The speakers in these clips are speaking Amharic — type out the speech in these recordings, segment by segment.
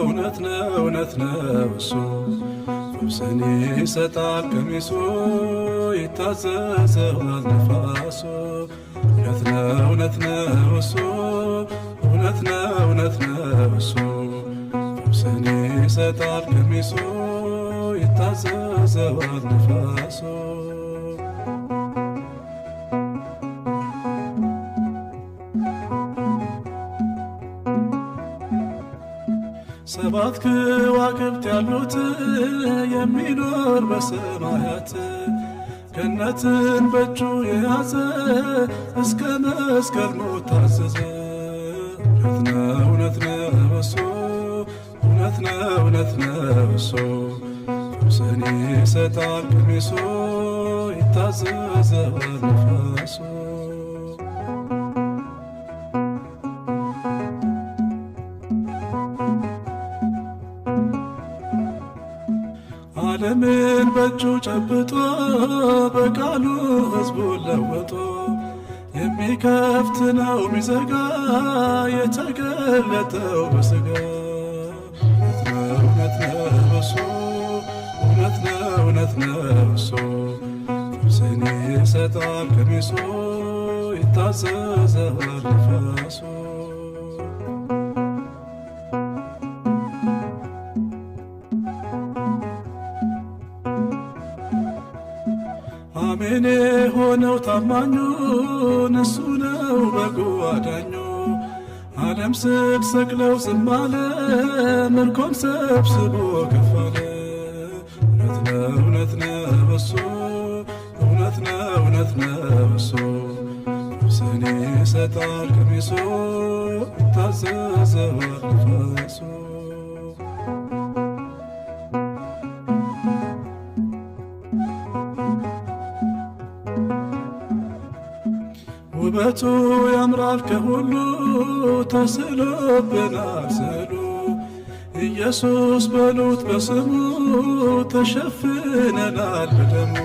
እውነት ነው እሱ ፈውስን ይሰጣል ቀሚሱ ይታዘዘዋል ነፋሱ። እውነት ነው እሱ እውነት ነው እሱ ፈውስን ይሰጣል ቀሚሱ ይታዘዘዋል ነፋሱ። ሰባት ከዋክብት ያሉት የሚኖር በሰማያት ገነትን በእጁ የያዘ እስከ መስቀል ሞት ታዘዘ። እውነት ነው እሱ እውነት ነው እሱ ፈውስን ይሰጣል ቀሚሱ ይታዘዘዋል ነፋሱ። ዓለምን በእጁ ጨብጦ በቃሉ ሕዝቡን ለወጦ የሚከፍት ነው ሚዘጋ የተገለጠው በሥጋ። እውነት ነው እሱ እውነት ነው እሱ ፈውስን ይሰጣል ቀሚሱ ይታዘዘዋል ነፋሱ። አሜን የሆነው ታማኙን እሱ ነው በጉ አዳኙ። ዓለም ስትሰቅለው ዝም አለ ምርኮን ሰብስቦ ከፈለ። እውነት ነው እሱ እውነት ነው እሱ ፈውስን ይሰጣል ቀሚሱ ይታዘዘዋል ነፋሱ። ውበቱ ያምራል ከሁሉ ተስሎብናል ስዕሉ። ኢየሱስ በሉት በስሙ ተሸፍነናል በደሙ።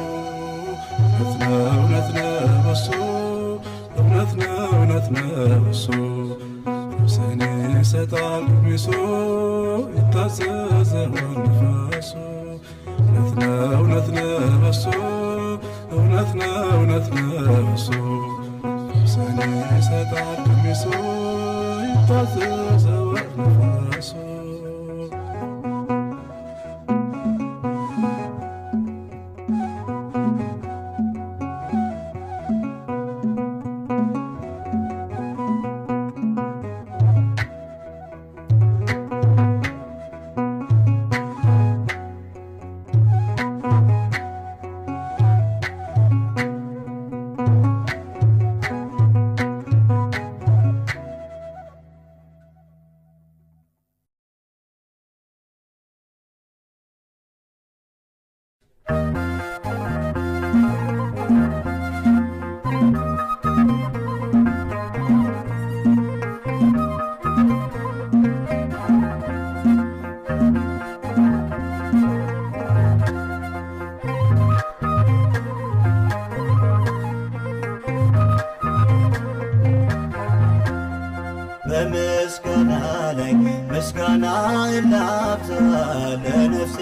እውነት ነው እሱ እውነት ነው እሱ ፈውስን ይሰጣል ቀሚሱ ይታዘዘዋል ነፋሱ። እውነት ነው እሱ እውነት ነው እሱ ፈውስን ይሰጣል ቀሚሱ ይታዘዘዋል ነፋሱ። በምስጋና ላይ ምስጋና ላብዛ ለነፍሴ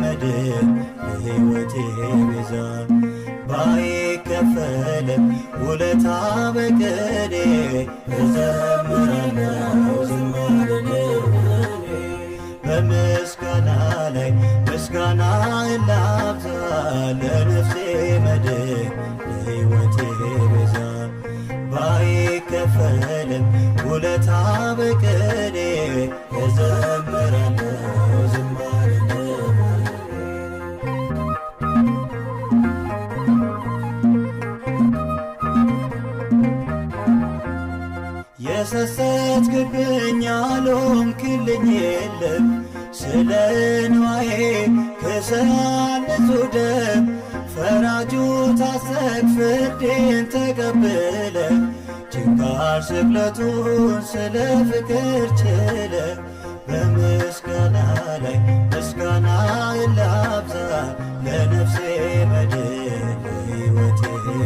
መድን ለሕይወቴ ቤዛ። ባይከፈልም ውለታ በቅኔ እዘምራለሁ ዝማሬ። በምስጋና ላይ ምስጋና ላብዛ ለነፍሴ መድን ለሕይወቴ ቤዛ። ባይከፈልም ውለታ በቅኔ እዘምራለሁ ዝማሬ። የሰሰትክብኝ ያልሆንክልኝ የለም ስለ እንባዬ ክሰሃል ንጹሕ ደም። ፈራጁ ታሰክ ፍርዴን ተቀብለ ችንካር ስቅለቱን ስለ ፍቅር ችለ። በምስጋና ላይ ምስጋና ላብዛ ለነፍሴ መድን ለሕይወቴ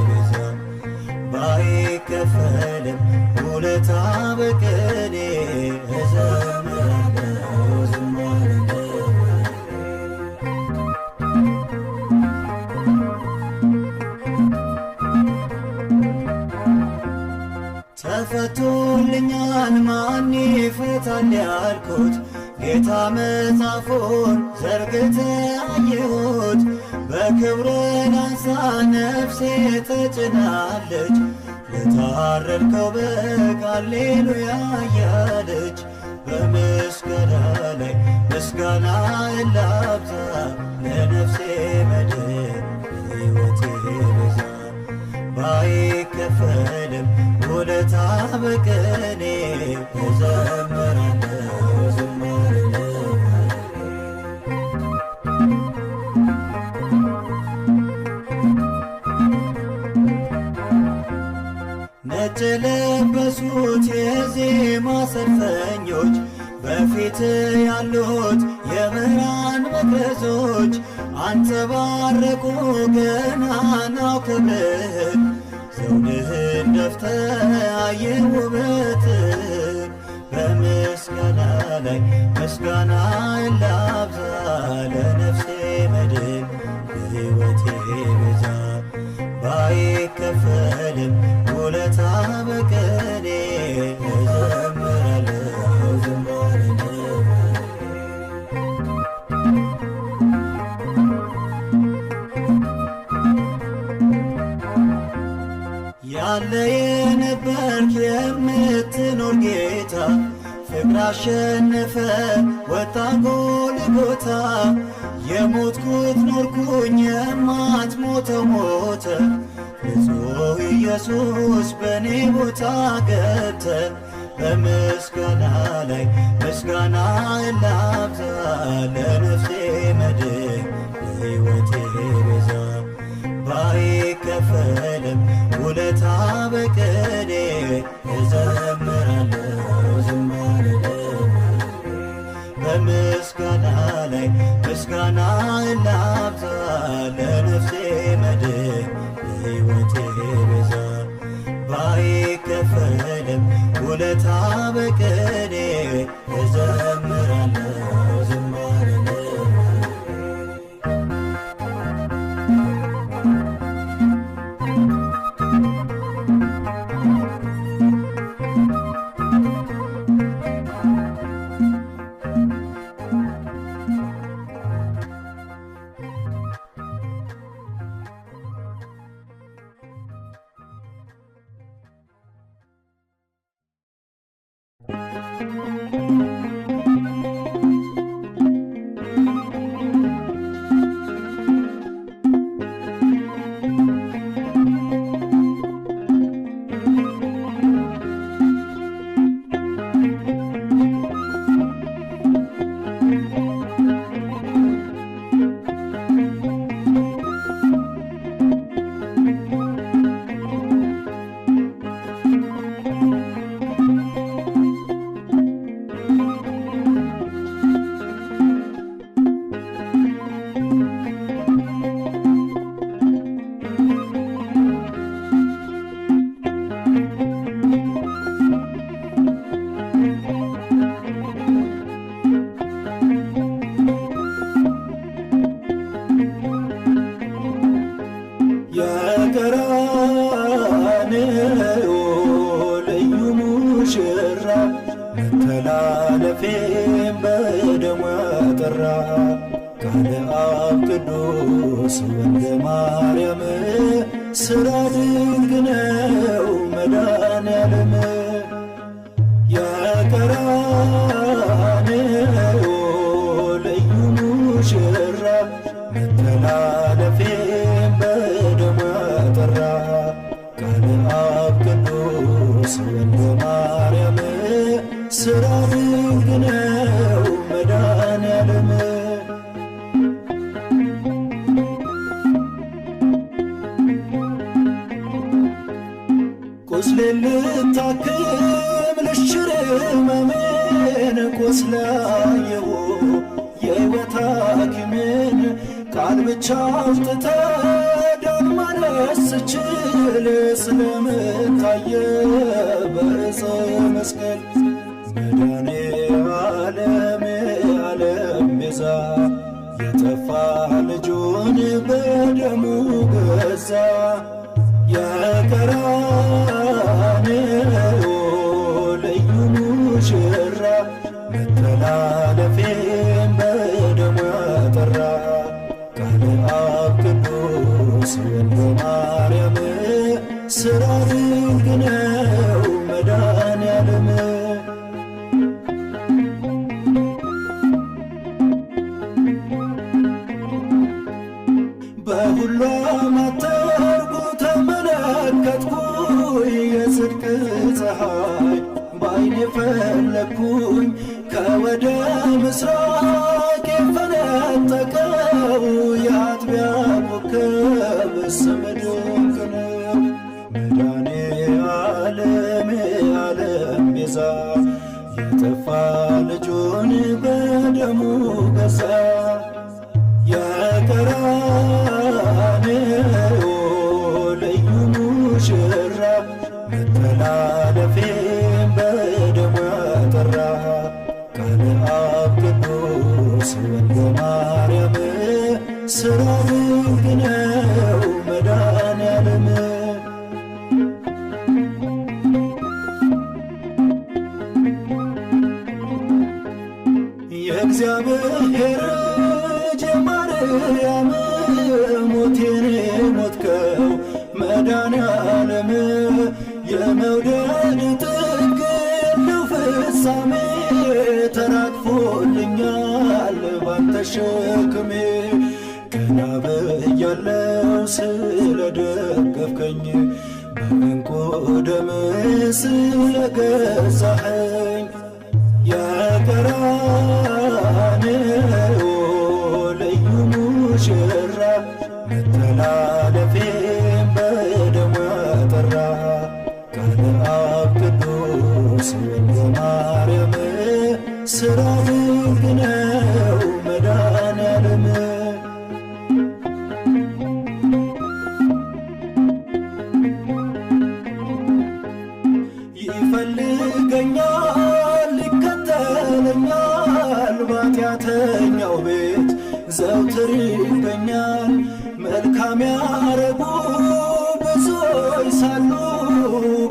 ቤዛ። ባይከፈልም ውለታ በቅኔ እዘምራለሁ ጌታ መጽሐፉን ዘርግተ አየሁት። በክብር ላንሳ ነፍሴ ተጭናለች። ለታረድከው በግ ሃሌሉያ እያለች በምስጋና ላይ ምስጋና ላብዛ። ለነፍሴ መድን ሕይወቴ ቤዛ ባይከፈልም ውለታ በቅኔ እዘምራለሁ ዝማሬ ነጭ የለበሱት የዜማ ሰልፈኞች በፊት ያሉት የብርሃን መቅረዞች አንጸባረቁ ገናናው ክብርህን። ዘውድህን ደፍተህ አየሁ ውበትህን። በምስጋና ላይ ምስጋና ላብዛ። ለነፍሴ መድን ለሕይወቴ ቤዛ ባይከፈልም ውለታ በቅኔ እዘምራለሁ ዝማሬ ያለ የነበርክ የምትኖር ጌታ ፍቅር አሸነፈ ወጣ ጎልጎታ። የሞትኩት ኖርኩኝ የማትሞተው ሞተ። ንጹሕ ኢየሱስ በእኔ ቦታ ገብተ። በምስጋና ላይ ምስጋና ላብዛ። ለነፍሴ መድን ለሕይወቴ ቤዛ ባይከፈልም ውለታ በቅኔ እዘምራለሁ ዝማሬ በምስጋና ላይ ምስጋና ላብዛ። ለነፍሴ መድን ለሕይወቴ ቤዛ ባይከፈልም ውለታ በቅኔ እዘምራለሁ ዝማሬ የቀራንዮ ልዩ ሙሽራ መተላለፌን በደሙ ያጠራ ቃለ አብ ቅዱስ ወልደ ማርያም ሥራ ድንቅ ነው መድኃኔዓለም። የቀራንዮ ልዩ ሙሽራ መተላለፌን በደሙ ያጠራ ቃለ አብ ቅዱስ ወልደ ማርያም ሥራ ድንቅ ነው መድኃኔዓለም። ቁስሌን ልታክም ልሽር ሕመሜን ቈስላየሁ የሕይወት ሐኪምን ቃል ብቻ አውጥተህ ዳግማነስ ስችል ስለምታየ በዕፀ መስቀል መድኃኔዓለም የዓለም ቤዛ የጠፋ ልጁን በደሙ ገዛ። የቀራንዮ ልዩ ሙሽራ መተላለፌ ከሁሉ አማተርኩ ተመለከትኩ የጽድቅ ፀሐይ በዓይኔ ፈለግኩኝ ከወደ ምስራቅ የፈነጠቀው የአጥቢያ ኮከብ ስም ድንቅ ነው። መድኃኔ ዓለም የዓለም ቤዛ የጠፋ ልጁን በደሙ ገዛ። የቀራንዮ ልዩ ሙሽራ መተላለፌን በደሙ ያጠራ ቃለ አብ ቅዱስ ወልደ ማርያም ሥራው ድንቅ ነው መድኃኔዓለም። የእግዚአብሔር ልጅ ማርያም ሞቴን ሞትከው መድኃኔዓለም የመውደድ ጥግ የለው ፍጻሜ ተራግፎልኛል ባንተ ሸክሜ ቀና ብያለው ስለደገፍከኝ በዕንቁ ደም ስለገዛኸኝ የቀራንዮ ልዩ ሙሽራ መተላለፌን በደሙ ያጠራ ቃለ አብ ቅዱስ ወልደ ማርያም ሥራው ድንቅ ነው መድኃኔዓለም። ይፈልገኛል ይከተለኛል በኃጢአተኛው ቤት ዘውትር ይገኛል። መልካም ያረጉ ብዙዎች ሳሉ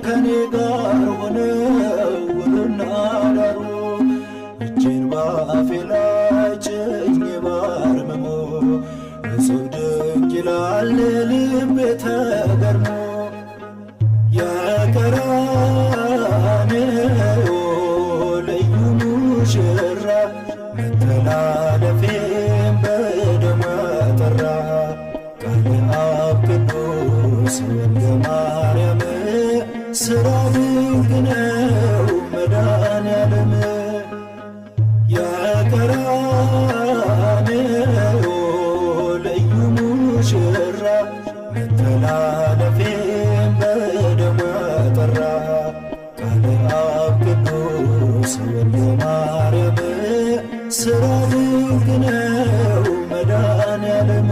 ከኔ ጋር ሆነው ውሉና ዳሩ እጄን ባፌ ላይ ጭኜ ባርምሞ እጹብ ድንቅ ይላል ልቤ ተገርሞ። የቀራንዮ ልዩ ሙሽራ መተላለፌን በደሙ ያጠራ ቃለ አብ ቅዱስ ወልደ ማርያም ሥራው ድንቅ ነው መድኃኔዓለም። የቀራንዮ ልዩ ሙሽራ መተላለፌን በደሙ ያጠራ ቃለ አብ ቅዱስ ወልደ ማርያም ሥራው ድንቅ ነው መድኃኔዓለም።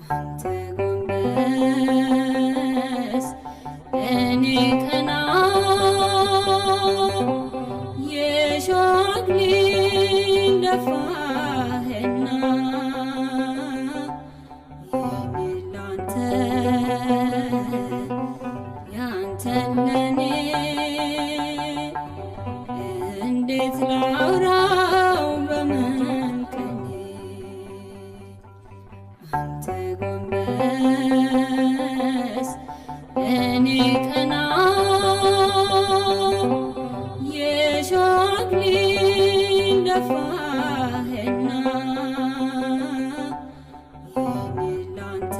አንተ ጎንበስ እኔ ቀና የሻግሊን ደፋህና የኔ ላንተ ያንተን ለኔ እንዴት ላውራው በምን ቀኔ አንተ ጎንበስ እኔ ቀና የሻግሊን ደፋህና የኔ ላንተ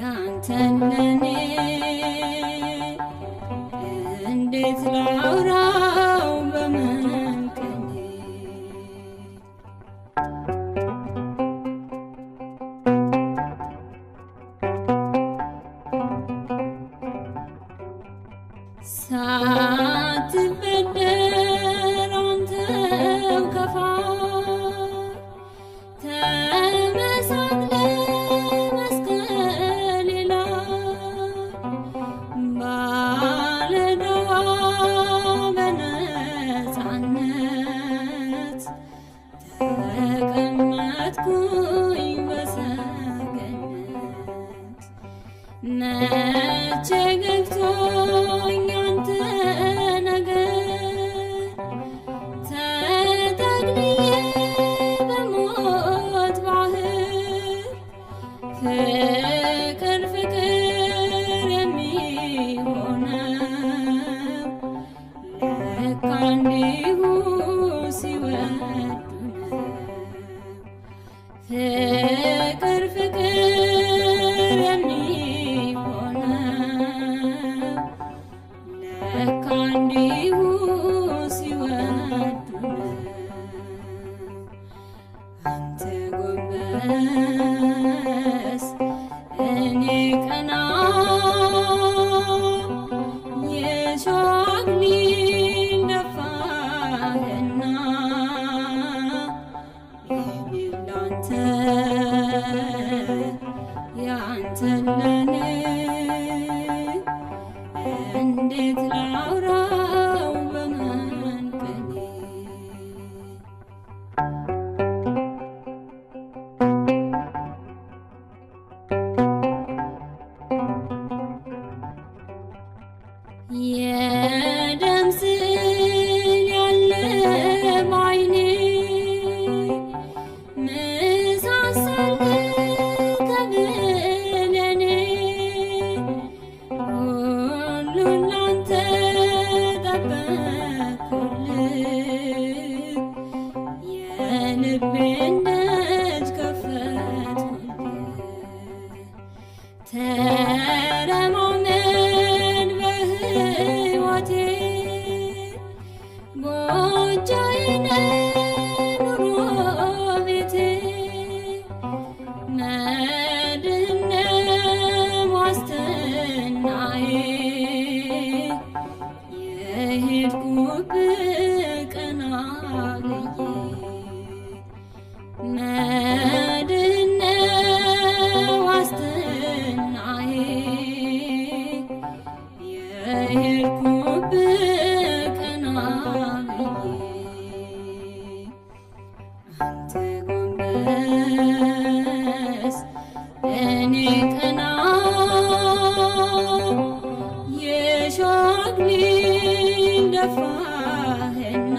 ያንተን ለኔ እንዴት ላውራው በምን ቀኔ ሳትበደር አንተ ገብቶኝ ያንተ ነገር ተጠቅልዬ በሞት ባህር ፍቅር ፍቅር የሚሆነው ለካ እንዲሁ ሲወዱ ነው። ፍቅር ፍቅር የሚሆነው ለካ እንዲሁ ሲወዱ ነው። አንተ ጎንበስ እኔ ቀና የሾህ አክሊል ደፋህና የኔን ላንተ ያንተን ለኔ እንዴት ላውራው በመንቀኔ የደም ስዕል ያለ ባይኔ ምሳሳል ከብለኔ ሁሉን ላንተ ጠበቅኩልህ የልቤን ደጅ ከፈትኩልህ ተረማመድ በሕይወቴ ጎጆዬ ነህ ኑሮ ቤቴ መድህን ነህ ዋስትናዬ የሄድኩብህ ቀና ብዬ መድህን ነህ ዋስትናዬ የሄድኩብህ ቀና ብዬ አንተ ጎንበስ እኔ ቀና የሾህ አክሊል ደፋህና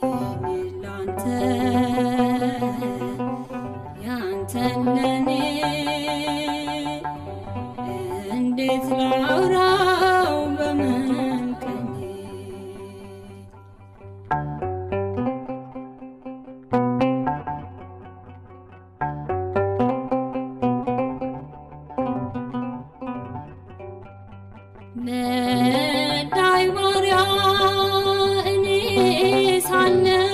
የኔን ላንተ ያንተን ለኔ እንዴት ላውራው በመንቀኔ በዳይ ባሪያ እኔ ሳለሁ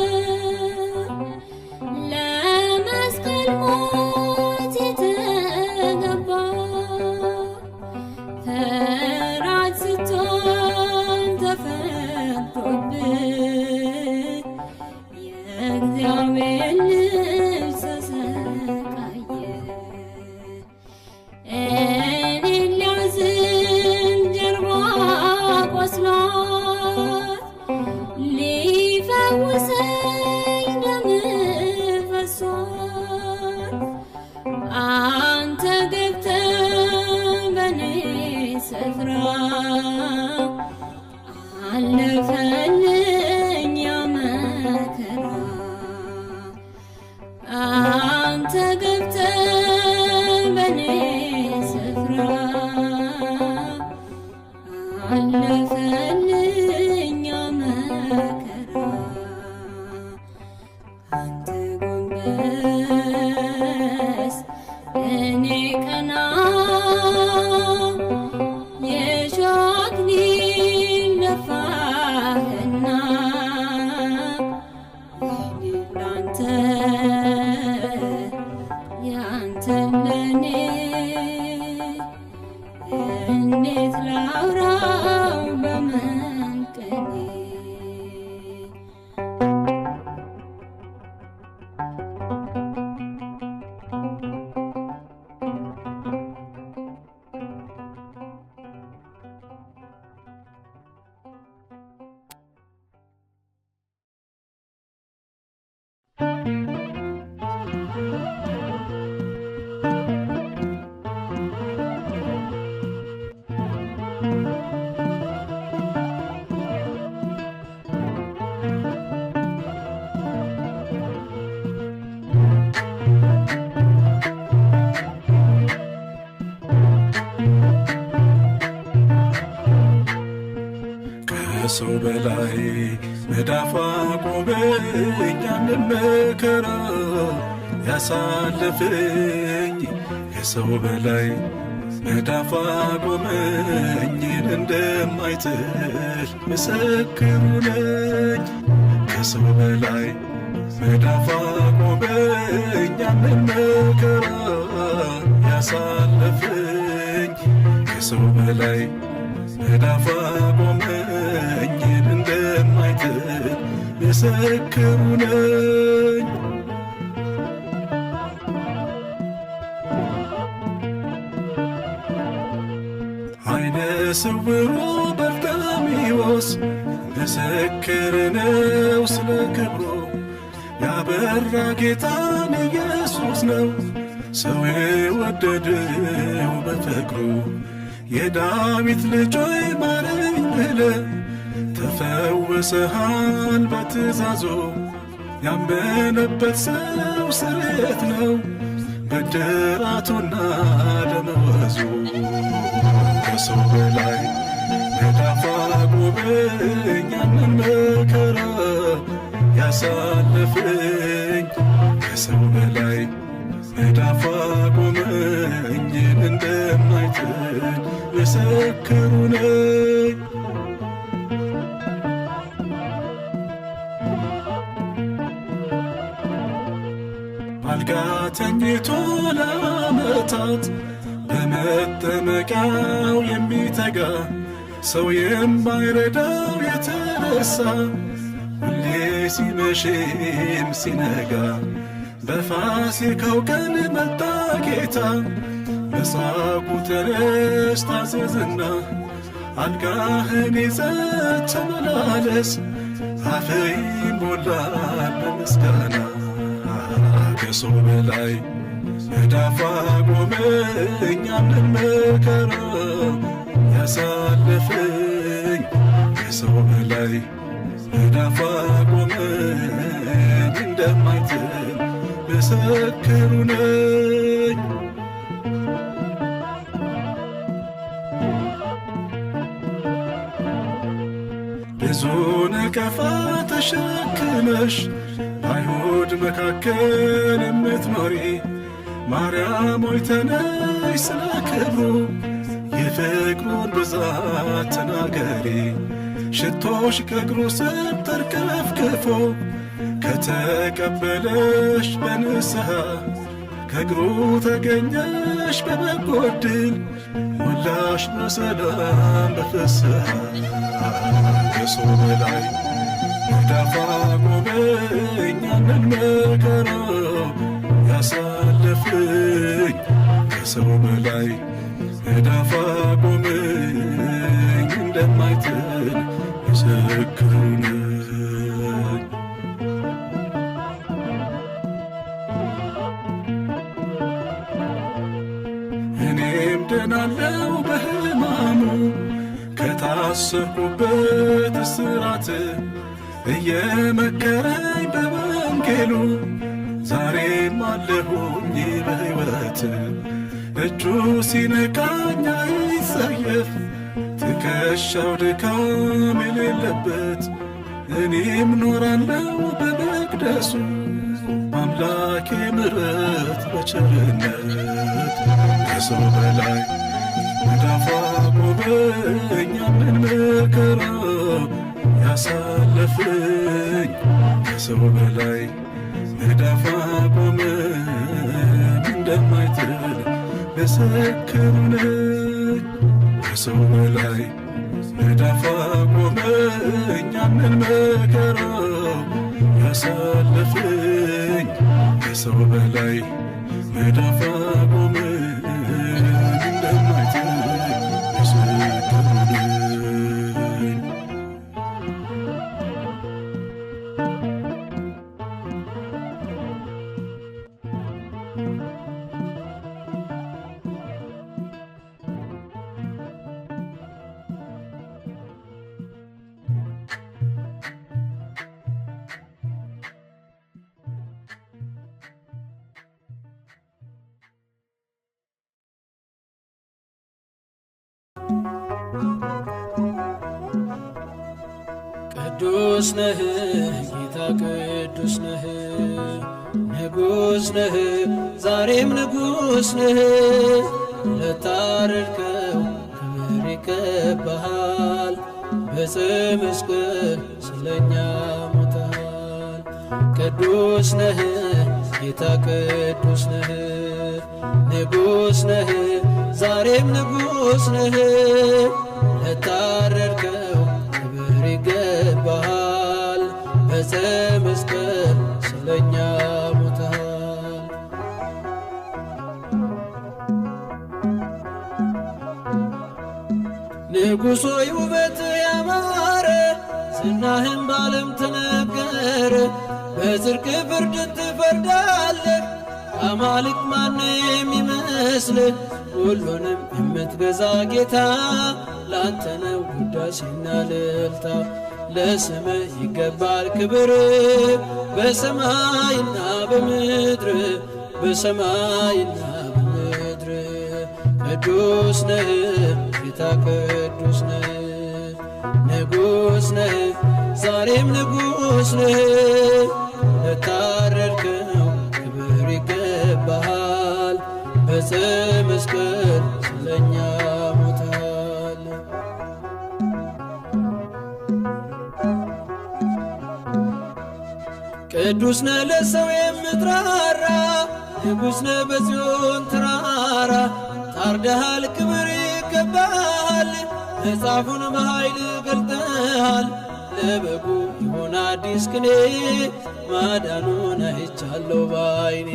ለመስቀል ሞት የተገባ ፈራጅ ስትሆን ተፈርዶብህ የእግዚአብሔር ልጅ ተሰቃየ እኔን ሊያዝን ጀርባ ቆስሏል ሊፈውሰኝ ደም ፈሷል አንተ ገብተህ በኔ ስፍራ አለፈልኝ ያ መከራ አንተ ገብተህ በኔ ስፍራ አለፈልኝ ያ መከራ አንተ ጎንበስ እኔ ቀና የሾህ አክሊል ደፋህና የኔን ላንተ ያንተን ለኔ እንዴት ላውራው በመንቀኔ ከሰው በላይ መዳፍ አቆመኝ ያንን መከራ ያሳለፈኝ ከሰው በላይ መዳፍ አቆመኝ እንደማይጥል ምስክሩ ነኝ። ከሰው በላይ መዳፍ አቆመኝ ያንን መከራ ያሳለፈኝ ከሰው በላይ መዳፍ አቆመኝ እንደማይጥል ምስክሩ ነኝ። አይነ ስውሩ በርጤሜዎስ ምስክር ነው ስለ ክብሩ ያበራ ጌታን ኢየሱስ ነው ሰው የወደደው በፍቅሩ። የዳዊት ልጅ ሆይ ማረኝ ብለህ ተፈውሰሃል በትእዛዙ። ያመነበት ሰው ስርየት ነው ብድራቱና ደመወዙ። ከሰው በላይ መዳፍ አቆመኝ ያንን መከራ ያሳለፈኝ ከሰው በላይ መዳፍ አቆመኝ እንደማይጥል ምስክሩ ነኝ። አልጋ ተኝቶ ለዓመታት በመጠመቂያው የሚተጋ ሰው የማይረዳው የተረሳ ሁሌ ሲመሽም ሲነጋ በፋሲካው ቀን መጣ ጌታ። በሳቁ ተነስ ታዘዝና አልጋህን ይዘህ ተመላለስ አፍህ ይሞላል በምስጋና። ከሰው በላይ መዳፍ አቆመኝ ያንን መከራ ያሳለፈኝ ከሰው በላይ መዳፍ አቆመኝ እንደማይጥል ምስክሩ ነኝ። ብዙ ነቀፋ ተሸክመሽ በአይሁድ መካከል የምትኖሪ ማርያም ሆይ ተነሽ ስለ ክብሩ የፍቅሩን ብዛት ተናገሪ። ሽቶሽ ከእግሩ ስር ተርከፍክፎ ከተቀበለሽ በንስሐ ከእግሩ ተገኘሽ በበጎ ዕድል ሞላሽ በሰላም በፍስሐ። ከሰው በላይ መዳፍ አቆመኝ ያንን መከራ ያሳለፈኝ ከሰው በላይ መዳፍ አቆመኝ እንደማይጥል ምስክሩ ነኝ። እኔም ድናለው በሕማሙ ከታሰርኩበት እስራት እየመከረኝ በወንጌሉ ዛሬም አለሁኝ በሕይወት። እጁ ሲነካኝ አይጸየፍ ትከሻው ድካም የሌለበት እኔም ኖራለው በመቅደሱ አምላኬ ምሕረት በቸርነት። ከሰው በላይ መዳፍ አቆመኝ ያንን መከራ ያሳለፈኝ ከሰው በላይ መዳፍ አቆመኝ እንደማይጥል ምስክሩ ነኝ። ከሰው በላይ መዳፍ አቆመኝ ያንን መከራ ያሳለፈኝ ከሰው በላይ መዳፍ አቆመኝ እንደማይጥል ምስክሩ ነኝ። ቅዱስ ነህ ጌታ ቅዱስ ነህ፣ ንጉሥ ነህ ዛሬም ንጉሥ ነህ። ለታረድከው ክብር ይገባሃል፣ በዕፀ መስቀል ስለኛ ሞተሃል። ቅዱስ ነህ ጌታ ቅዱስ ነህ፣ ንጉሥ ነህ ዛሬም ንጉሥ ነህ። ለታረድከው ክብር ይገባሃል፣ በዕፀ መስቀል ስለኛ ሞተሃል። ንጉሥ ሆይ ውበት ያማረ ዝናህም በዓለም ተነገረ። በጽድቅ ፍርድን ትፈርዳለህ፣ አማልክት ማን የሚመስልህ? ሁሉንም የምትገዛ ጌታ ላንተ ነው ውዳሴና እልልታ። ለስምህ ይገባል ክብር በሰማይና በምድር፣ በሰማይና በምድር። ቅዱስ ነህ ጌታ ቅዱስ ነህ፣ ንጉሥ ነህ ዛሬም ንጉሥ ነህ። ለታረድከው ክብር ይገባሃል፣ በዕፀ መስቀል ስለኛ ሞተሃል። ቅዱስ ነህ ለሰው የምትራራ፣ ንጉሥ ነህ በጽዮን ተራራ። ታርደሃል ክብር ይገባሃል፣ መጽሐፉን በኃይል ገልጠሃል። ለበጉ ይሆን አዲስ ቅኔ ማዳኑን አይቻለሁ ባይኔ።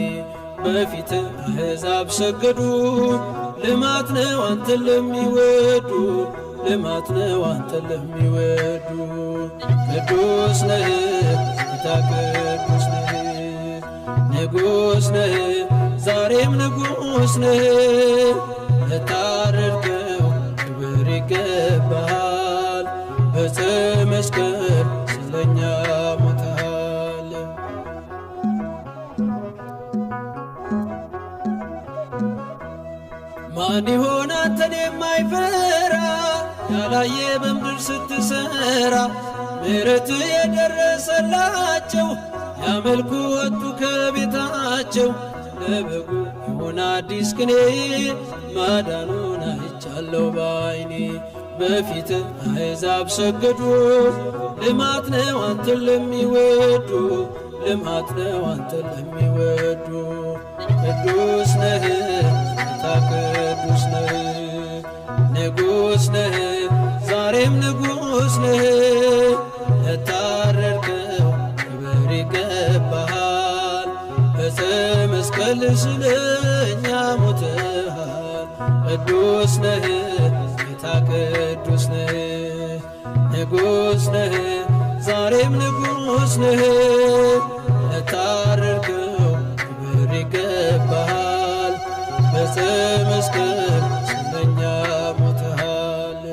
በፊት አሕዛብ ሰገዱ፣ ልማት ነው አንተን ለሚወዱ፣ ልማት ነው አንተን ለሚወዱ። ቅዱስ ነህ ጌታ ቅዱስ ነህ፣ ንጉሥ ነህ ዛሬም ንጉሥ ነህ። ለታረድከው ክብር ይገባሃል፣ በዕፀ መስቀል ስለኛ ሞተሃል። ማን ይሆን አንተን የማይፈራ ያላየ በምድር ስትሰራ? ምሕረት የደረሰላቸው ያመልኩ ወጡ ከቤታቸው። ለበጉ ይሆን አዲስ ቅኔ ማዳኑን አይቻለሁ ባይኔ። በፊት አሕዛብ ሰገዱ፣ ልማት ነው አንተን ለሚወዱ፣ ልማት ነው አንተን ለሚወዱ። ቅዱስ ነህ ጌታ ቅዱስ ነህ፣ ንጉሥ ነህ ዛሬም ንጉሥ ነህ። ለታረድከው ክብር ይገባሃል፣ በዕፀ መስቀል ስለኛ ሞተሃል። ቅዱስ ነህ ጌታ ቅዱስ ነህ፣ ንጉሥ ነህ ዛሬም ንጉሥ ነህ። ለታረድከው ክብር ይገባሃል፣ በዕፀ መስቀል ስለኛ ሞተሃል።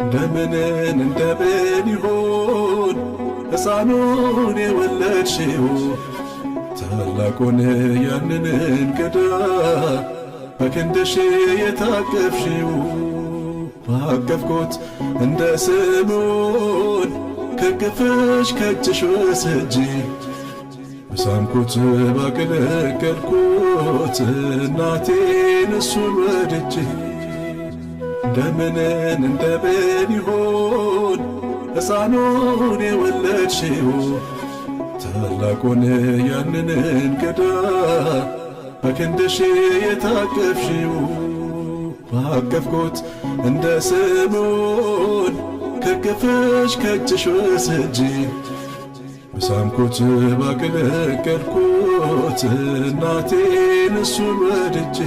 እንደምንን እንደምን ይሆን ሕፃኑን የወለድሽው? ታላቁን ያንን እንግዳ በክንድሽ የታቀፍሽው? ባቀፍኩት እንደ ስምዖን ከቅፍሽ ከእጅሽ ወስጄ በሳምኩት ባገለገልኩት እናቴን እሱን ወድጄ እንደምንን እንደምን ይሆን ሕፃኑን የወለድሽው? ታላቁን ያንን እንግዳ በክንድሽ የታቀፍሽው? ባቀፍኩት እንደ ስምዖን ከቅፍሽ ከእጅሽ ወስጄ በሳምኩት ባገለገልኩት እናቴን እሱን ወድጄ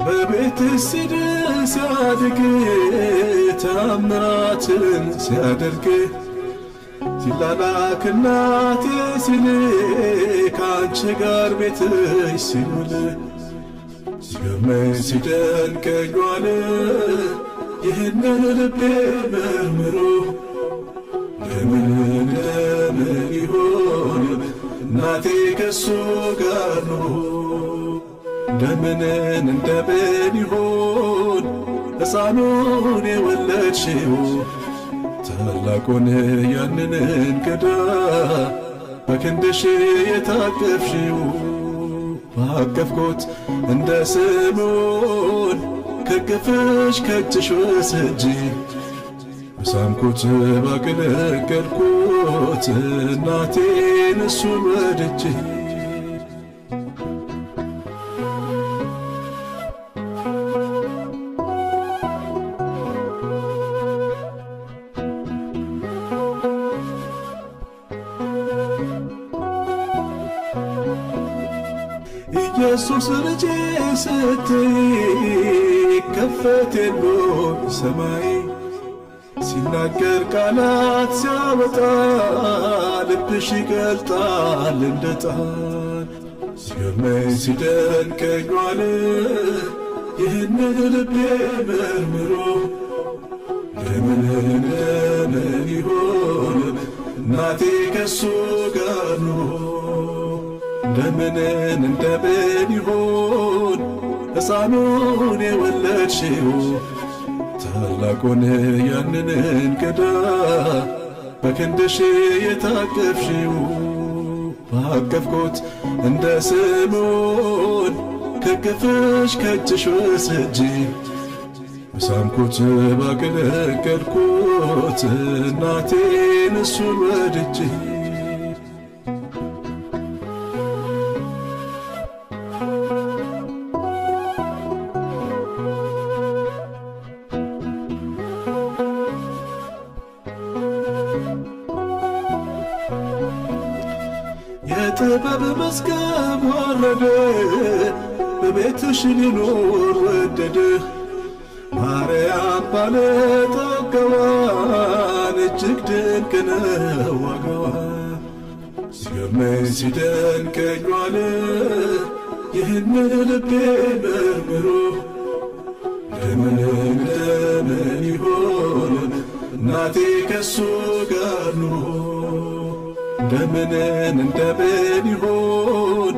በቤትሽ ሲያድግ ተአምራትን ሲያደርግ ሲላላክ እናቴ ሲልክ አንቺ ጋር ቤትሽ ሲውል ሲገርመኝ ሲደንቀኝ ዋለ ይህንን ልቤ መርምሮ ለምን ይሆን እናቴ ከሱ ጋር ኑሮ እንደምን ይሆን ሕፃኑን የወለድሽው ታላቁን ያንን እንግዳ በክንድሽ የታቀፍሽው ባቀፍኩት እንደ ስምዖን ከቅፍሽ ከእጅሽ ወስጄ በሳምኩት ባገለገልኩት እናቴን እሱን ወድጄ ኢየሱስ ልጄ ስትይ ከፈት የሎ ሰማይ ሲናገር ቃላት ሲያወጣ ልብሽ ይገልጣል እንደ ጣን ሲገርመኝ ሲደንቀኝ ዋለ ይህንን ልቤ መርምሮ ለምን ይሆን እናቴ ከሱ ጋር ኑሮ እንደምን ይሆን ሕፃኑን የወለድሽው ታላቁን ያንን እንግዳ በክንድሽ የታቀፍሽው ባቀፍኩት እንደ ስምዖን ከቅፍሽ ከእጅሽ ወስጄ በሳምኩት ባገለገልኩት እናቴን እሱን ወድጄ የጥበብ መዝገብ ወረደ በቤትሽ ሊኖር ወደደ ማርያም ባለጠጋዋን እጅግ ድንቅ ነው ዋጋዋ ሲገርመኝ ሲደንቀኝ ዋለ ይህንን ልቤ መርምሮ ለምን ይሆን እናቴ ከሱ ጋር ኑሮ እንደምን ይሆን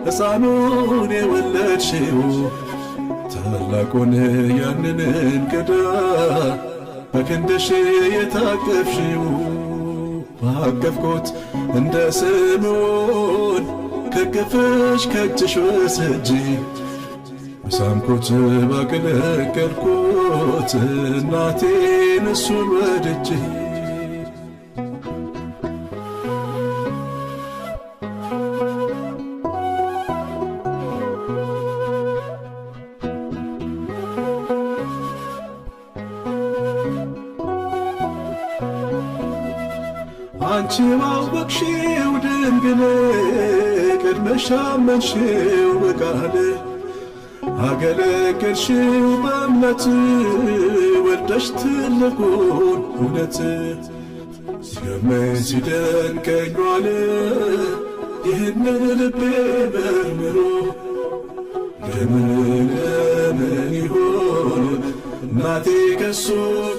ሕፃኑን የወለድሽው ታላቁን ያንን እንግዳ በክንድሽ የታቀፍሽው ባቀፍኩት እንደ ስምዖን ከቅፍሽ ከእጅሽ ወስጄ በሳምኩት ባገለገልኩት እናቴን እሱን ወድጄ አንቺ ባወቅሽው ድንግል ቀድመሽ አመንሽው በቃል አገለገልሽው በእምነት ወልደሽ ትልቁን እውነት ሲገርመኝ ሲደንቀኝ ዋለ ይህንን ልቤ መርምሮ ለምን ይሆን እናቴ ከሱ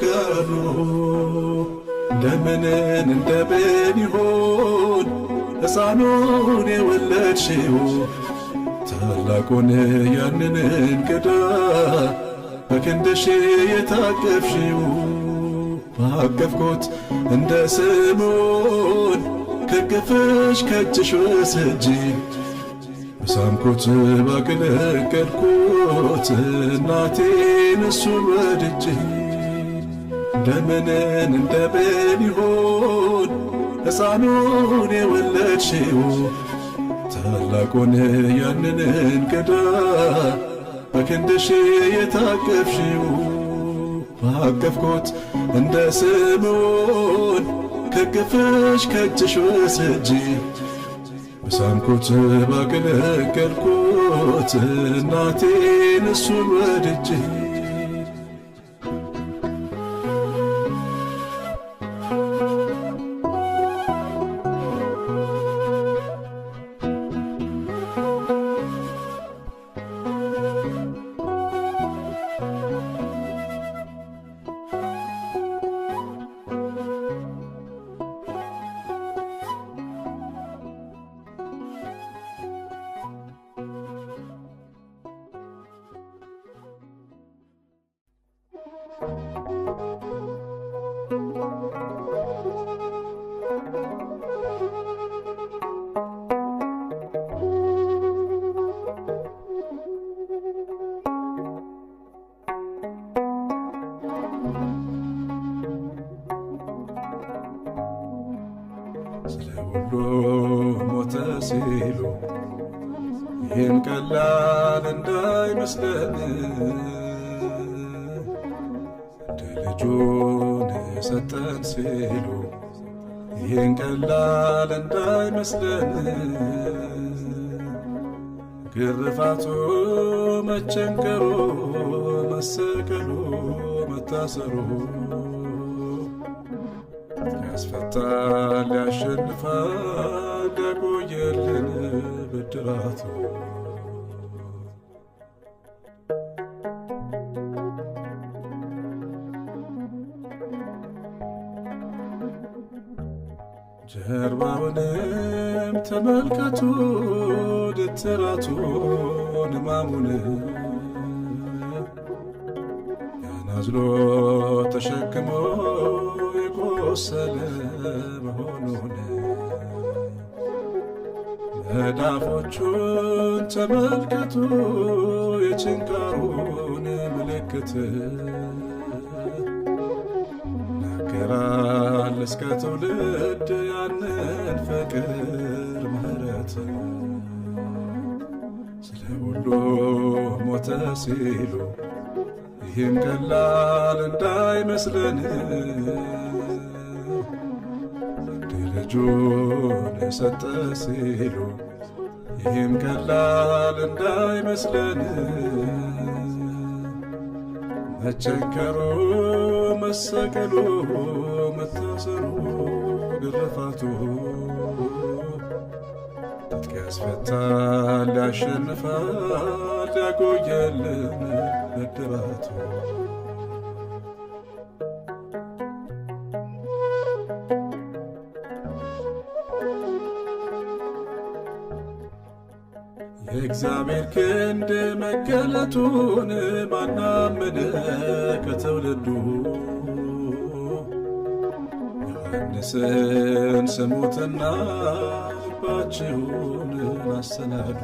ጋር ኑሮ እንደምን ይሆን ሕፃኑን የወለድሽው ታላቁን ያንን እንግዳ በክንድሽ የታቀፍሽው ባቀፍኩት እንደ ስምዖን ከቅፍሽ ከእጅሽ ወስጄ በሳምኩት ባገለገልኩት እናቴን እሱን ወድጄ እንደምንን እንደምን ይሆን ሕፃኑን የወለድሽው ታላቁን ያንን እንግዳ በክንድሽ የታቀፍሽው ባቀፍኩት እንደ ስምዖን ከግፍሽ ከእጅሽ ወስጄ በሳምኩት ባገለገልኩት እናቴን እሱን ወድጄ ስለ ሁሉ ሞተ ሲሉ ይህም ቀላል እንዳይመስለን እንደ ልጁን ሰጠን ሲሉ ይህን ቀላል እንዳይመስለን ግርፋቱ መቸንከሩ መሰቀሉ መታሰሩ ያስፈታል ያሸንፋል ያቆየልን ብድራቱ ጀርባውንም ተመልከቱ ድትራቱን ሕማሙን ያናዝሎ ተሸክሞ የቆሰለ መሆኑን መዳፎቹን ተመልከቱ የችንካሩን ምልክት ናገራል እስከ ትውልድ ያንን ፍቅር ምሕረት ስለ ሁሉ ሞተ ሲሉ ይህም ቀላል እንዳይመስለን እንደ ልጁን ሰጠ ሲሉ ይህም ቀላል እንዳይመስለን መቸንከሩ መሰቀሉ መታሰሩ ግርፋቱ ትጥቅ ያስፈታል ያሸንፋል ያቆየልን ብድራቱ የእግዚአብሔር ክንድ መገለጡን ማናመነ ከትውልዱ ዮሐንስን ስሙትና ልባችሁን አሰናዱ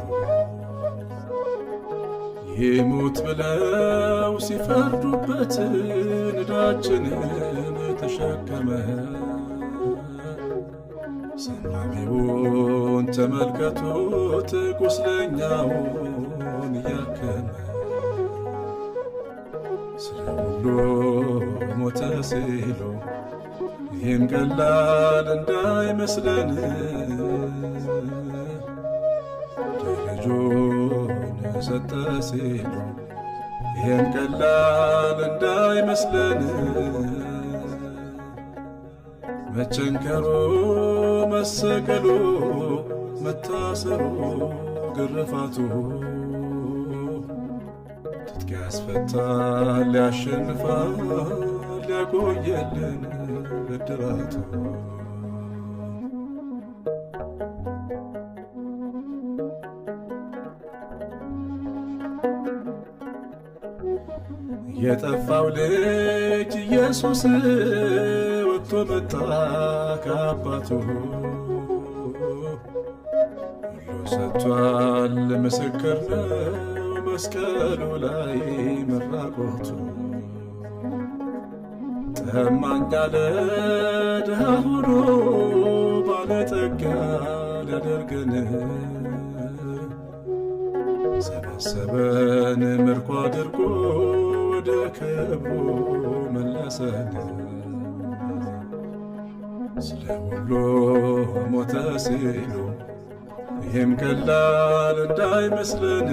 ይሙት ብለው ሲፈርዱበት ዕዳችንን ተሸከመ ሰማሚውን ተመልከቱት ቁስለኛውን እያከመ ስለ ሁሉ ሞተ ሲሉ ይህም ቀላል እንዳይመስለን ልጁን ሰጠ ሲሉ ይህም ቀላል እንዳይመስለን መቸንከሩ መሰቀሉ መታሰሩ ግርፋቱ ትጥቅ ያስፈታል ያሸንፋል ያቆየልን ብድራቱ የጠፋው ልጅ ኢየሱስ ወጥቶ መጣ ከአባቱ ሁሉ ሰጥቷል ምስክር ነው መስቀሉ ላይ መራቆቱ ጠማኝ ያለ ድሃ ሆኖ ባለጠጋ ሊያደርገን ሰበሰበን ምርኮ አድርጎ ወደ ክብሩ መለሰን። ስለ ሁሉ ሞተ ሲሉ ይህም ቀላል እንዳይመስለን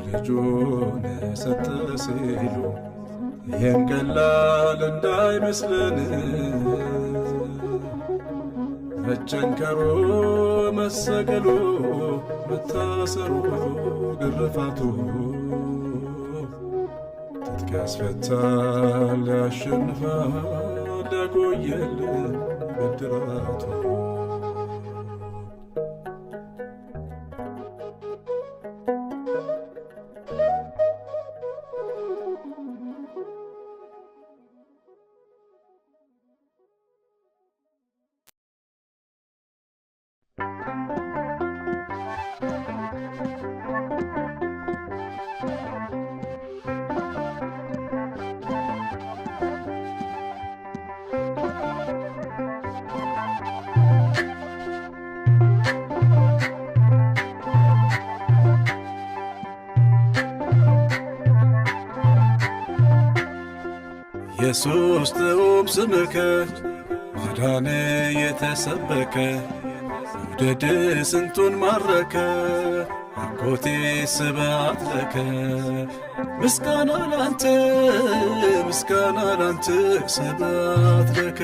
ልጁን ሰጠ ሲሉ ይህም ቀላል እንዳይመስለን መቸንከሩ መሰቀሉ መታሰሩ ግርፋቱ ትጥቅ ያስፈታል ያሸንፋል ያቆየልን ብድራቱ ኢየሱስ ጥዑም ስምከ ማዳን የተሰበከ ውደድ ስንቱን ማረከ አጎቴ ስብሐት ለከ ምስጋና ላንተ ምስጋና ላንተ ስብሐት ለከ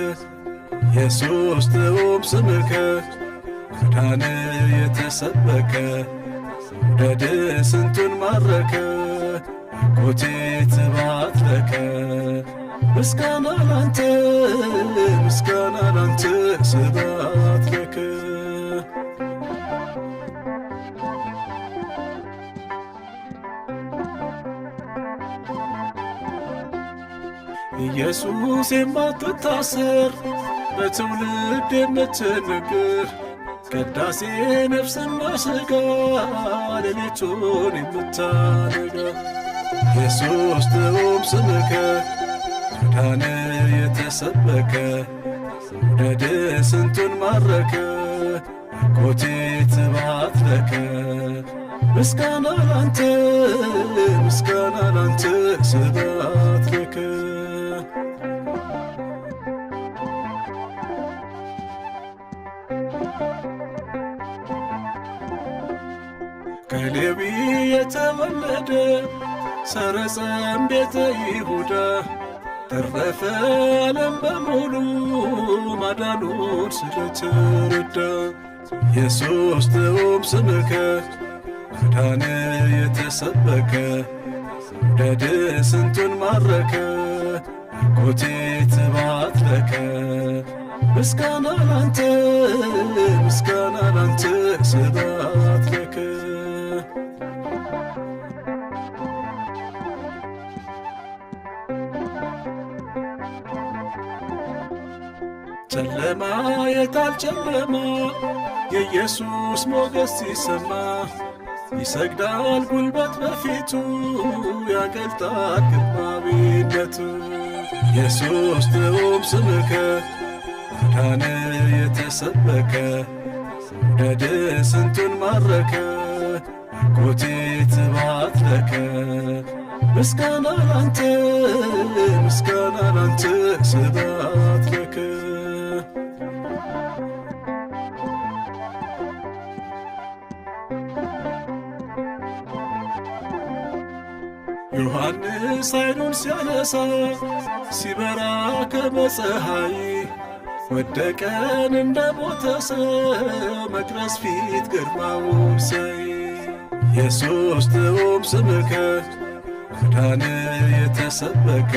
ኢየሱስ ጥዑም ስምከ ማዳን የተሰበከ ውደድ ስንቱን ማረከ አጎቴ ስብሐት ለከ ምስጋና ላንተ ምስጋና ላንተ ስብሐት ለከ ኢየሱስ የማትታሰር በትውልድ የምትነግር ቅዳሴ ነፍስና ሥጋ ሌሊቱን የምታነጋ ኢየሱስ ጥዑም ስምከ ማዳን የተሰበከ ውደድ ስንቱን ማረከ አጎቴ ስብሐት ለከ ምስጋና ላንተ ምስጋና ላንተ ስብሐት ለከ ከሌዊ የተወለደ ሰረጸም ቤተ ይሁዳ ተረፈ ዓለም በሙሉ ማዳኑን ስለተረዳ ኢየሱስ ጥዑም ስምከ ማዳን የተሰበከ ውደድ ስንቱን ማረከ አጎቴ ስብሐት ለከ ምስጋና ላንተ ምስጋና ላንተ ስብሐት ለከ ጨለማ የታል ጨለማ የኢየሱስ ሞገስ ሲሰማ ይሰግዳል ጉልበት በፊቱ ያገልጣል ግርማዊነቱ ኢየሱስ ጥዑም ስምከ ማዳን የተሰበከ ውደድ ስንቱን ማረከ አጎቴ ስብሐት ለከ ምስጋና ላንተ ምስጋና ላንተ ስብሐት ለከ ዮሐንስ ዓይኑን ሲያነሳ ሲበራ ከመፀሐይ ወደቀን እንደ ሞተ ሰው መቅረዝ ፊት ግርማውን ሲያይ ኢየሱስ ጥዑም ስምከ ማዳን የተሰበከ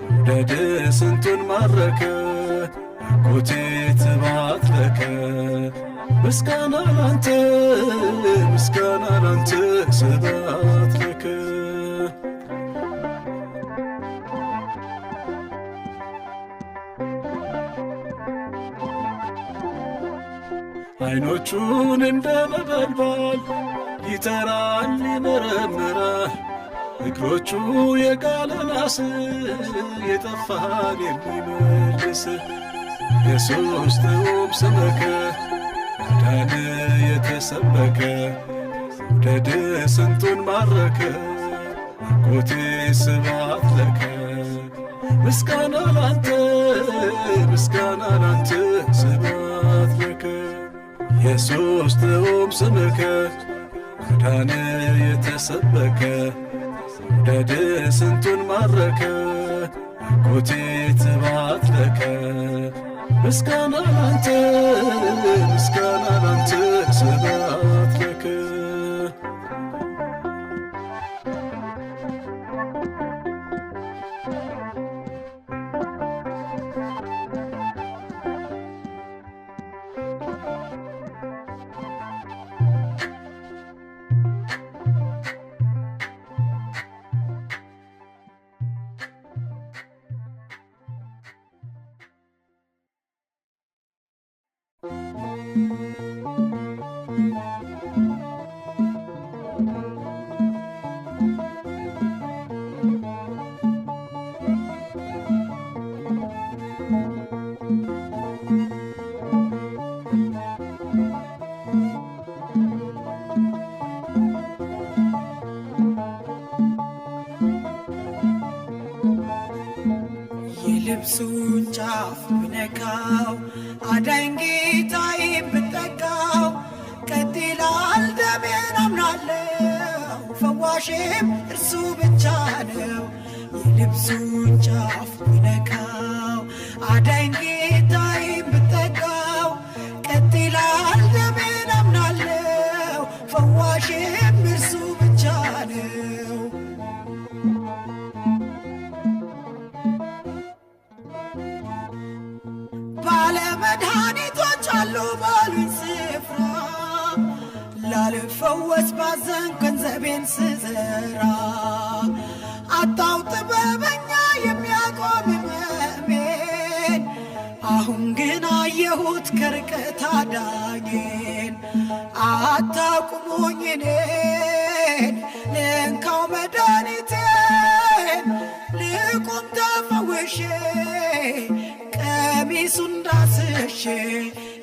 ውደድ ስንቱን ማረከ አጎቴ ስብሐት ለከ ምስጋና ላንተ ምስጋና ላንተ ስብሐት ለከ አይኖቹን እንደ ነበልባል ይጠራል ይመረምራል። እግሮቹ የጋለ ናስ የጠፋን የሚመልስ ኢየሱስ ጥዑም ስምከ ማዳን የተሰበከ ውደድ ስንቱን ማረከ አጎቴ ስብሐት ለከ ምስጋና ላንተ ምስጋና ላንተ ስብሐት ለከ ኢየሱስ ጥዑም ስምከ ማዳን የተሰበከ ውደድ ስንቱን ማረከ አጎቴ ስብሐት ለከ ምስጋና ላንተ ምስጋና ላንተ ስብሐት ለከ የልብሱን ጫፍ ብነካው አዳኝ ጌታዬ ብጠጋው ቀጥ ይላል ደሜን አምናለው ፈዋሽም እርሱ ብቻ ነው። የልብሱን ጫፍ ብነካው አዳኝ ጌታዬ ብጠጋው ቀጥ ይላል ደሜን አምናለው ፈዋሽም እርሱ ብቻ ነው። ባለመድኃኒቶች አሉ ባሉኝ ስፍራ ላልፈወስ ባዘን ገንዘቤን ስዘራ አጣው ጥበበኛ የሚያቆም ሕመሜን አሁን ግን አየሁት ከርቀት አዳኜን። አታቁሙኝ እኔን ልንካው መድኃኒቴን ልቁም ተፈውሼ ቀሚሱን ዳስሼ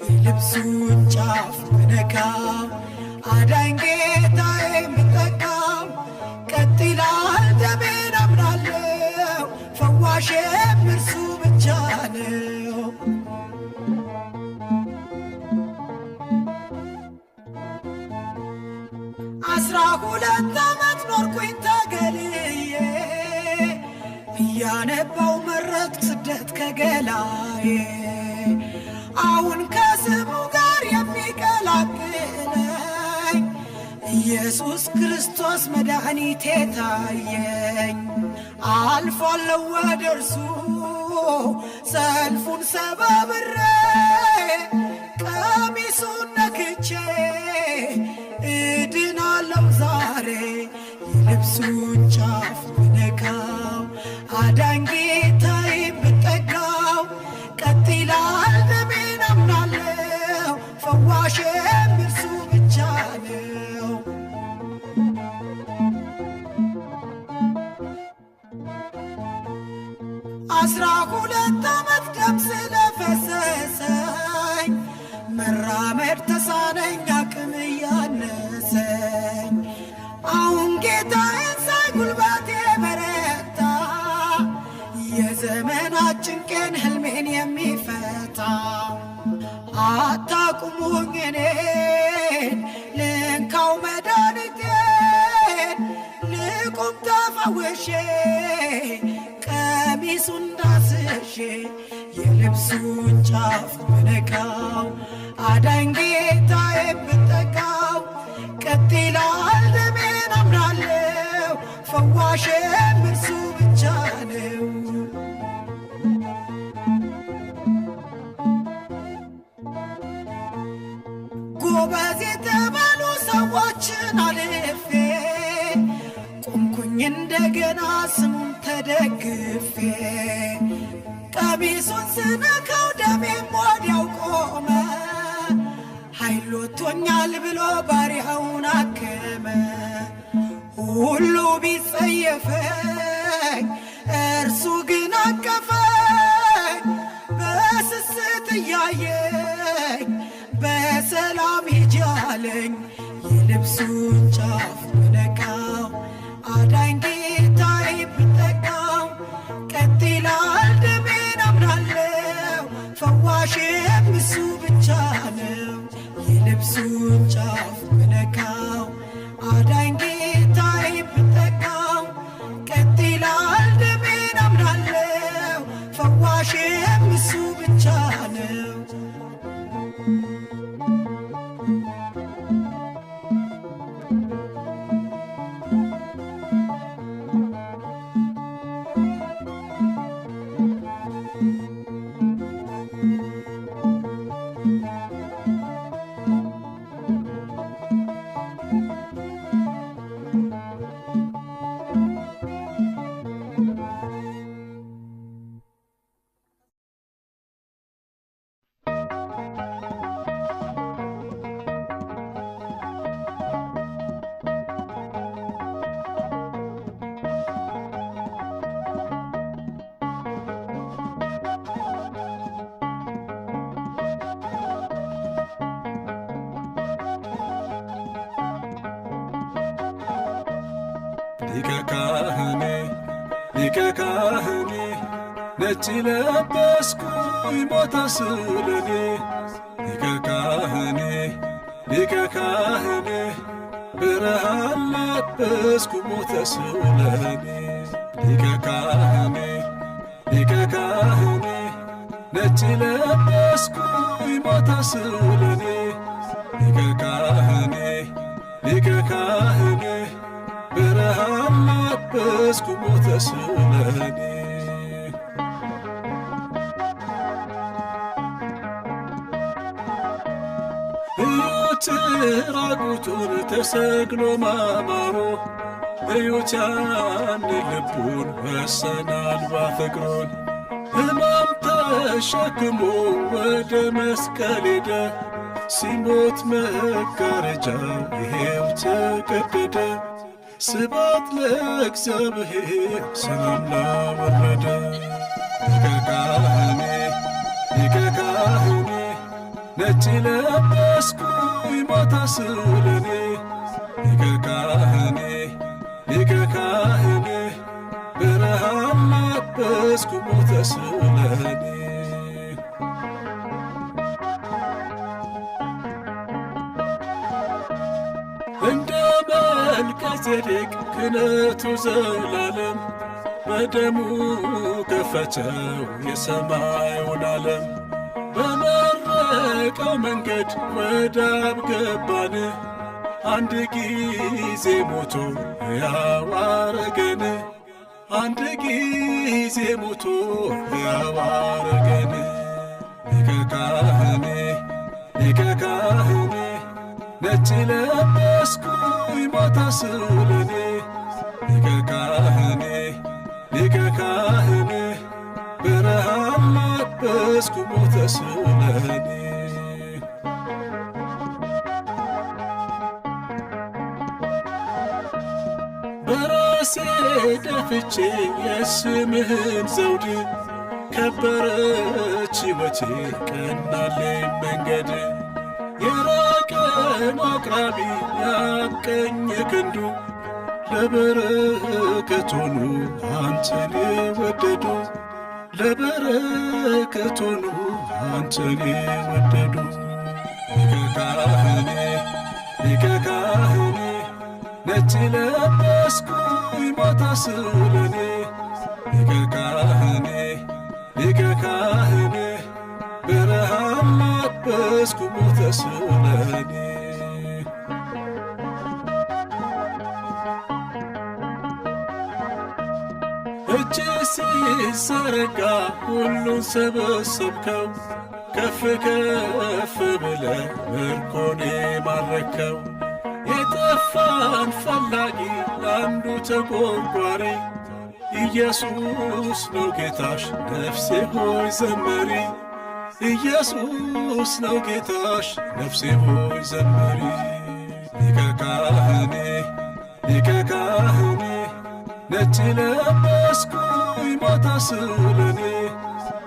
የልብሱን ጫፍ ብነካው አዳኝ ጌታዬን ብጠጋው ቀጥ ይላል ደሜን አምናለው ፈዋሽም እርሱ ብቻ ነው። 12 ዓመት ኖርኩኝ ተገልዬ እያነባው መረጥኩ ስደት ከገላዬ አሁን ከስሙ ጋር የሚቀላቅለኝ ኢየሱስ ክርስቶስ መድኃኒቴ ታየኝ። አልፏለሁ ወደ እርሱ ሰልፉን ሰባብሬ ቀሚሱን ነክቼ እድናለሁ ዛሬ የልብሱን ጫፍ ብነካው አዳኝ ጌታዬ ብጠጋው ቀጥ ይላል ደሜን አምናለው ፈዋሽም እርሱ ብቻ ነው። 12 ዓመት ደም ስለፈሰሰኝ መራመድ ተሳነኝ አቅም እያነሰኝ አሁን ጌታዬን ሳይ ጉልበቴ በረታ የዘመናት ጭንቄን ህልሜን የሚፈታ አታቁሙኝ እኔን ልንካው መድኃኒቴን ልቁም ተፈውሼ ቀሚሱን ዳስሼ የልብሱን ጫፍ ብነካው አዳኝ ጌታዬ ብጠጋው ቀጥ ይላል ደሜን አምናለው ፈዋሽም እርሱ ብቻ ነው። ጎበዝ የተባሉ ሰዎችን አልፌ ቆምኩኝ እንደገና ስሙን ተደግፌ ቀሚሱን ስነካው ደሜም ወዲያው ቆመ ኃይል ወጥቶኛል ብሎ ባሪያውን አከመ። ሁሉ ቢጸየፈኝ እርሱ ግን አቀፈኝ። በስስት እያየኝ በሰላም ሂጂ አለኝ። የልብሱን ጫፍ ብነካው አዳኝ ጌታዬ ብጠጋው ቀጥ ይላል ደሜን አምናለው ፈዋሽም እሱ ብቻ ነው። የልብሱን ጫፍ ብነካው አዳኝ ጌታዬ ብጠጋው ቀጥ ይላል ደሜን አምናለው ፈዋሽም እሱ ብቻ ነው። ሊቀ ካህኔ ሊቀ ካህኔ ነጭ ለበስኩኝ ሞተ ስለኔ። ሊቀ ካህኔ ሊቀ ካህኔ ብርሃን ለበስኩ ሞተ ስለኔ። ሊቀ ካህኔ ሊቀ ካህኔ ነጭ ለበስኩኝ ሞተ ስለኔ። ሊቀ ካህኔ ሊቀ ካህኔ ብርሃን ለበስኩ ሞተ ስለኔ። እዩት ራቁቱን ተሰቅሎ ማማሩ እዩት ያን ልቡን ወሰናል ባፍቅሩን። ሕማም ተሸክሞ ወደ መስቀል ሄደ ሲሞት መጋረጃው ይሄው ተቀደደ። ስብሐት ለእግዚአብሔር ሰላም ላወረደ። ሊቀ ካህኔ ሊቀ ካህኔ ነጭ ለበስኩኝ ሞተ ስለኔ። ሊቀ ካህኔ ሊቀ ካህኔ ብርሃን ለበስኩ ሞተ ስለኔ። እንደ መልከ ጼዴቅ ክህነቱ ዘላለም በደሙ ከፈተው የሰማዩን ዓለም። በመረቀው መንገድ ወደ አብ ገባን አንድ ጊዜ ሞቶ ሕያው አረገን። አንድ ጊዜ ሞቶ ሕያው አረገን። ሊቀ ካህኔ ሊቀ ካህኔ ነጭ ለበስኩኝ ሞተ ስለኔ። ሊቀ ካህኔ ሊቀ ካህኔ ብርሃን ለበስኩ ሞተ ስለኔ። በራሴ ደፍቼ የስምህን ዘውድ ከበረች ሕይወቴ ቀናለኝ መንገድ። የራቀን አቅራቢ ያቀኝ ክንዱ ለበረከት ሆኑ አንተን የወደዱ። ለበረከት ሆኑ አንተን የወደዱ። ሊቀ ካህኔ ሊቀ ካህኔ ነጭ ለበስኩኝ ሞተ ስለኔ። ሊቀ ካህኔ ሊቀ ካህኔ ብርሃን ለበስኩ ሞተ ስለኔ። እጅ ሲዘረጋ ሁሉን ሰበሰብከው ከፍ ከፍ ብለ ምርኮኔ ማረከው። የጠፋን ፈላጊ ለአንዱ ተቆርቋሪ ኢየሱስ ነው ጌታሽ ነፍሴ ሆይ ዘመሪ። ኢየሱስ ነው ጌታሽ ነፍሴ ሆይ ዘምሪ። ሊቀ ካህኔ ሊቀ ካህኔ ነጭ ለበስኩኝ ሞተ ስለኔ።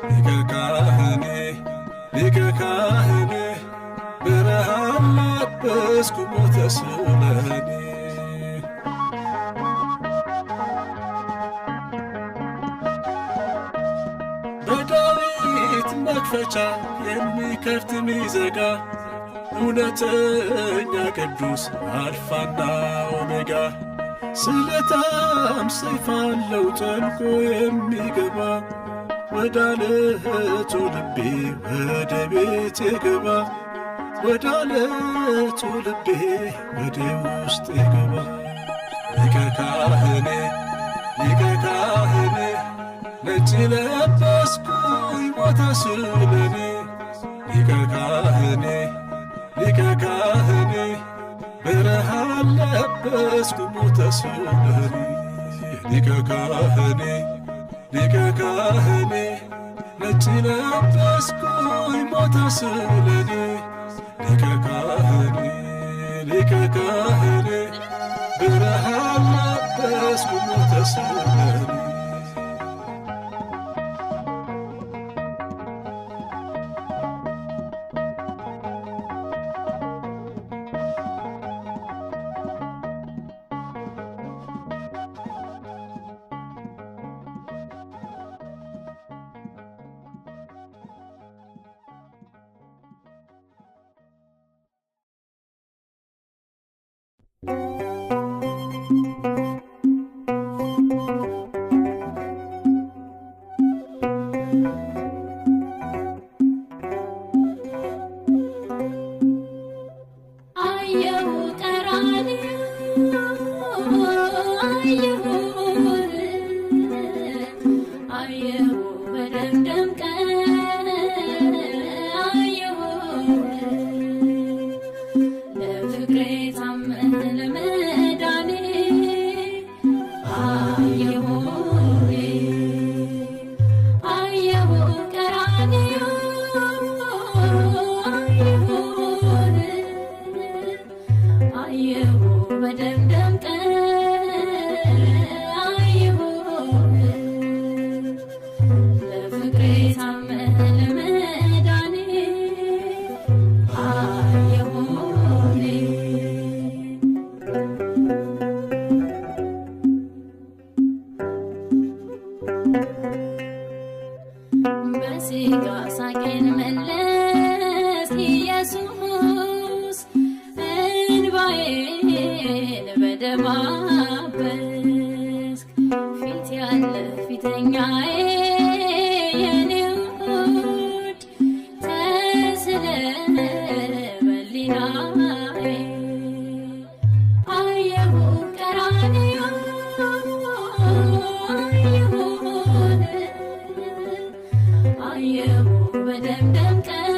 ሊቀ ካህኔ ሊቀ ካህኔ ብርሃን ለበስኩ ሞተ ስለኔ። በዳዊት መክፈቻ የሚከፍት ሚዘጋ እውነተኛ ቅዱስ አልፋና ኦሜጋ። ስለታም ሰይፍ አለው ጠልቆ የሚገባ ወዳለቱ ልቤ ወደ ቤቴ ገባ። ወዳለቱ ልቤ ወደ ውስጥ ገባ። ሊቀ ካህኔ ሊቀ ካህኔ ነጭ ለበስኩኝ ሞተ ስለኔ። ሊቀ ካህኔ ሊቀ ካህኔ ብርሃን ለበስኩ ሞተ ስለኔ። ሊቀ ካህኔ ሊቀ ካህኔ ነጭ ለበስኩኝ ሞተ ስለኔ። ሊቀ ካህኔ ሊቀ ካህኔ ብርሃን ለበስኩ ሞተ ስለኔ። በሥጋ ሳቄን መለስ ኢየሱስ እንባዬን በደም አበስክ። ፊት ያለ ፊተኛዬ የኔ ውድ ተስለ በሊናዬ አየሁ ቀራንዮ አየሁ በደም ደምቀህ